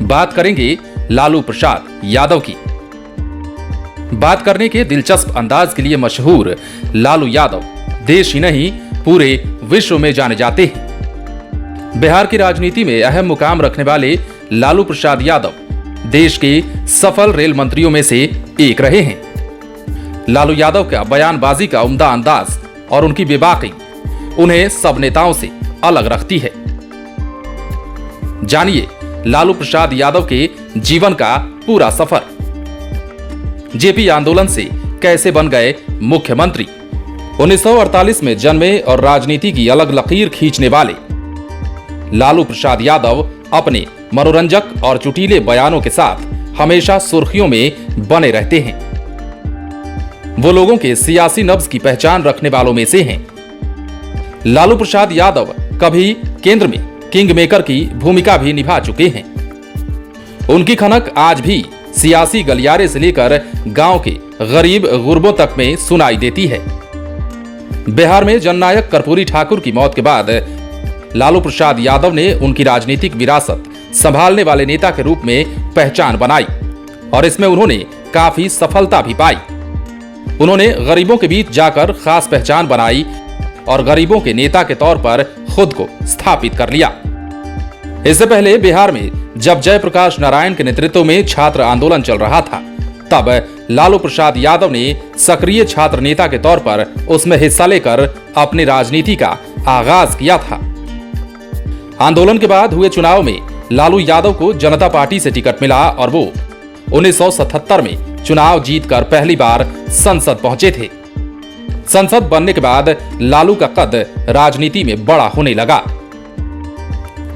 बात करेंगे लालू प्रसाद यादव की। बात करने के दिलचस्प अंदाज के लिए मशहूर लालू यादव देश ही नहीं पूरे विश्व में जाने जाते हैं। बिहार की राजनीति में अहम मुकाम रखने वाले लालू प्रसाद यादव देश के सफल रेल मंत्रियों में से एक रहे हैं। लालू यादव का बयानबाजी का उम्दा अंदाज और उनकी बेबाकी उन्हें सब नेताओं से अलग रखती है। जानिए लालू प्रसाद यादव के जीवन का पूरा सफर। जेपी आंदोलन से कैसे बन गए मुख्यमंत्री। 1948 में जन्मे और राजनीति की अलग लकीर खींचने वाले लालू प्रसाद यादव अपने मनोरंजक और चुटीले बयानों के साथ हमेशा सुर्खियों में बने रहते हैं। वो लोगों के सियासी नब्ज की पहचान रखने वालों में से हैं। लालू प्रसाद यादव कभी केंद्र में किंग मेकर की भूमिका भी निभा चुके हैं। उनकी खनक आज भी सियासी गलियारे से लेकर गांव के गरीब गुरबों तक में सुनाई देती है। बिहार में जननायक कर्पूरी ठाकुर की मौत के बाद लालू प्रसाद यादव ने उनकी राजनीतिक विरासत संभालने वाले नेता के रूप में पहचान बनाई और इसमें उन्होंने काफी सफलता भी पाई। उन्होंने गरीबों के बीच जाकर खास पहचान बनाई और गरीबों के नेता के तौर पर खुद को स्थापित कर लिया। इससे पहले बिहार में जब जयप्रकाश नारायण के नेतृत्व में छात्र आंदोलन चल रहा था, तब लालू प्रसाद यादव ने सक्रिय छात्र नेता के तौर पर उसमें हिस्सा लेकर अपनी राजनीति का आगाज किया था। आंदोलन के बाद हुए चुनाव में लालू यादव को जनता पार्टी से टिकट मिला और वो 1977 में चुनाव जीतकर पहली बार संसद पहुंचे थे। संसद बनने के बाद लालू का कद राजनीति में बड़ा होने लगा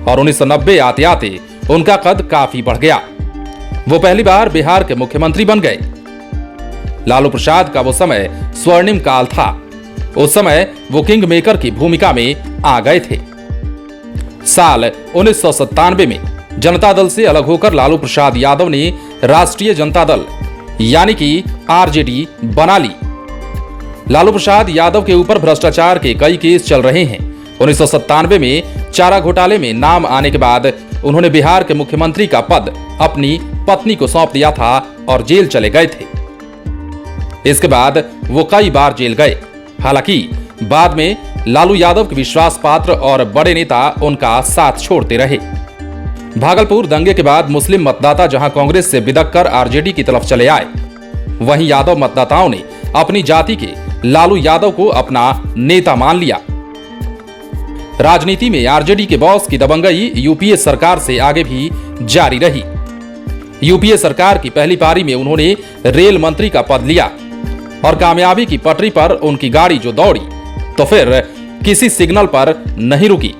और 1990 आते आते उनका कद काफी बढ़ गया। वो पहली बार बिहार के मुख्यमंत्री बन गए। लालू प्रसाद का वो समय स्वर्णिम काल था। उस समय वो किंग मेकर की भूमिका में आ गए थे। साल 1997 में जनता दल से अलग होकर लालू प्रसाद यादव ने राष्ट्रीय जनता दल यानी कि आरजेडी बना ली। लालू प्रसाद यादव के ऊपर भ्रष्टाचार के कई केस चल रहे हैं। 1997 में चारा घोटाले में नाम आने के बाद उन्होंने बिहार के मुख्यमंत्री का पद अपनी पत्नी को सौंप दिया था और जेल चले गए थे। इसके बाद वो कई बार जेल गए। हालांकि बाद में लालू यादव के विश्वास पात्र और बड़े नेता उनका साथ छोड़ते रहे। भागलपुर दंगे के बाद मुस्लिम मतदाता जहां कांग्रेस से बिदक कर आरजेडी की तरफ चले आए, वहीं यादव मतदाताओं ने अपनी जाति के लालू यादव को अपना नेता मान लिया। राजनीति में आरजेडी के बॉस की दबंगई यूपीए सरकार से आगे भी जारी रही। यूपीए सरकार की पहली पारी में उन्होंने रेल मंत्री का पद लिया और कामयाबी की पटरी पर उनकी गाड़ी जो दौड़ी तो फिर किसी सिग्नल पर नहीं रुकी।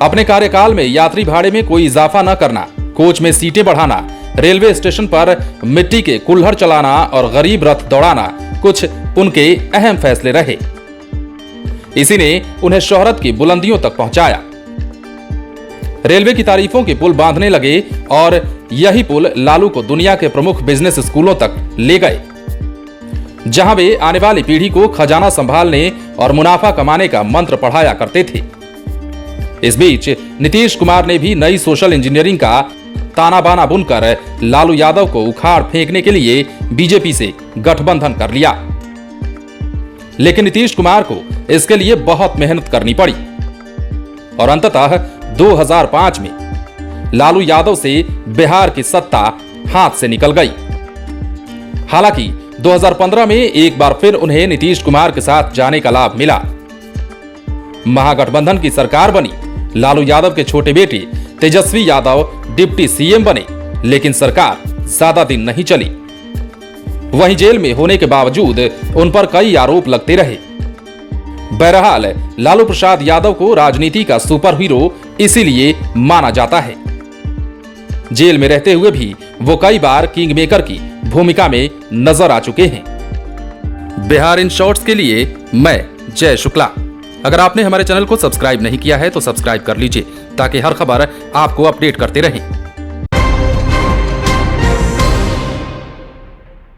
अपने कार्यकाल में यात्री भाड़े में कोई इजाफा न करना, कोच में सीटें बढ़ाना, रेलवे स्टेशन पर मिट्टी के कुल्हड़ चलाना और गरीब रथ दौड़ाना कुछ उनके अहम फैसले रहे। इसी ने उन्हें शोहरत की बुलंदियों तक पहुंचाया। रेलवे की तारीफों के पुल बांधने लगे और यही पुल लालू को दुनिया के प्रमुख बिजनेस स्कूलों तक ले गए, जहां वे आने वाली पीढ़ी को खजाना संभालने और मुनाफा कमाने का मंत्र पढ़ाया करते थे। इस बीच नीतीश कुमार ने भी नई सोशल इंजीनियरिंग का ताना बाना बुनकर लालू यादव को उखाड़ फेंकने के लिए बीजेपी से गठबंधन कर लिया। लेकिन नीतीश कुमार को इसके लिए बहुत मेहनत करनी पड़ी और अंततः 2005 में लालू यादव से बिहार की सत्ता हाथ से निकल गई। हालांकि 2015 में एक बार फिर उन्हें नीतीश कुमार के साथ जाने का लाभ मिला। महागठबंधन की सरकार बनी। लालू यादव के छोटे बेटे तेजस्वी यादव डिप्टी सीएम बने, लेकिन सरकार ज्यादा दिन नहीं चली। वहीं जेल में होने के बावजूद उन पर कई आरोप लगते रहे। बहरहाल लालू प्रसाद यादव को राजनीति का सुपर हीरो इसीलिए माना जाता है। जेल में रहते हुए भी वो कई बार किंग मेकर की भूमिका में नजर आ चुके हैं। बिहार इन शॉर्ट्स के लिए मैं जय शुक्ला। अगर आपने हमारे चैनल को सब्सक्राइब नहीं किया है तो सब्सक्राइब कर लीजिए ताकि हर खबर आपको अपडेट करते रहें।